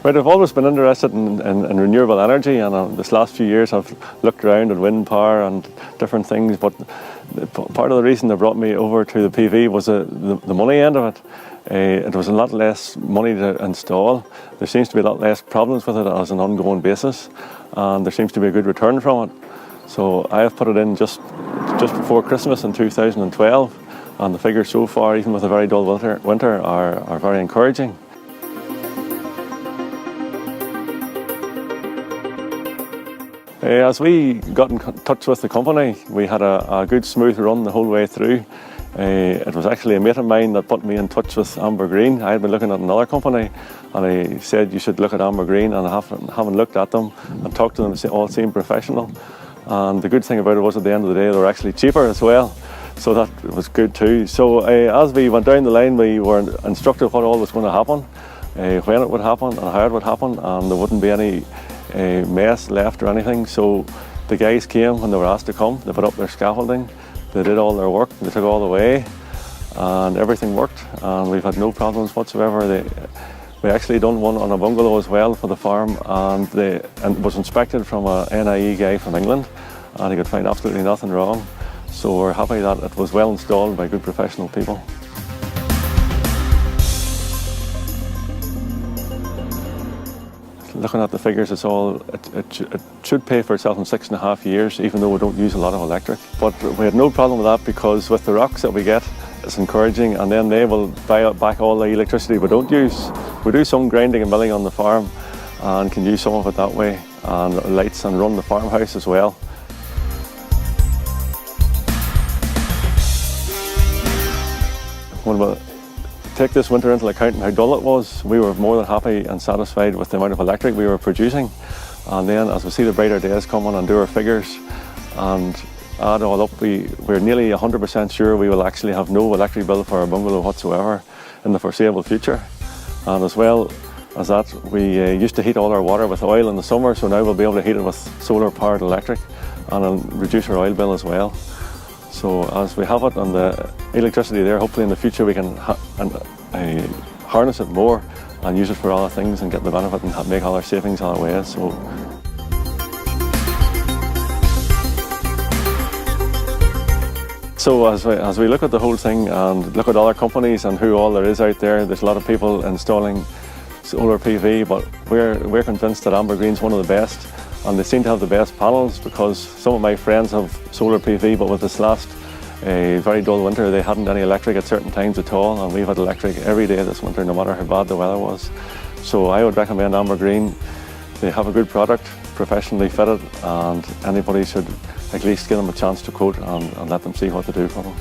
Right, I've always been interested in renewable energy, and this last few years I've looked around at wind power and different things, but part of the reason that brought me over to the PV was the money end of it. It was a lot less money to install. There seems to be a lot less problems with it as an ongoing basis, and there seems to be a good return from it. So I have put it in just before Christmas in 2012, and the figures so far, even with a very dull winter are very encouraging. As we got in touch with the company, we had a good smooth run the whole way through. It was actually a mate of mine that put me in touch with Amber Green. I had been looking at another company, and he said you should look at Amber Green, and I haven't looked at them and talked to them. They all seemed professional, and the good thing about it was at the end of the day they were actually cheaper as well, so that was good too. So as we went down the line, we were instructed what all was going to happen, when it would happen and how it would happen, and there wouldn't be any mess left or anything. So the guys came when they were asked to come. They put up their scaffolding, they did all their work, they took all the way, and everything worked, and we've had no problems whatsoever. We actually done one on a bungalow as well for the farm, and it was inspected from a NIE guy from England, and he could find absolutely nothing wrong. So we're happy that it was well installed by good professional people. Looking at the figures, it should pay for itself in 6.5 years, even though we don't use a lot of electric. But we had no problem with that, because with the rocks that we get, it's encouraging, and then they will buy back all the electricity we don't use. We do some grinding and milling on the farm and can use some of it that way, and lights, and run the farmhouse as well. When we take this winter into account and how dull it was, we were more than happy and satisfied with the amount of electric we were producing. And then as we see the brighter days coming and do our figures and add all up, we're nearly 100% sure we will actually have no electric bill for our bungalow whatsoever in the foreseeable future. And as well as that, we used to heat all our water with oil in the summer, so now we'll be able to heat it with solar powered electric, and it'll reduce our oil bill as well. So as we have it and the electricity there, hopefully in the future we can harness it more and use it for other things and get the benefit and make all our savings other ways. So as we look at the whole thing and look at other companies and who all there is out there, there's a lot of people installing solar PV, but we're convinced that Amber Green's one of the best. And they seem to have the best panels, because some of my friends have solar PV, but with this last very dull winter, they hadn't any electric at certain times at all, and we've had electric every day this winter, no matter how bad the weather was. So I would recommend Amber Green. They have a good product, professionally fitted, and anybody should at least give them a chance to quote and let them see what to do for them.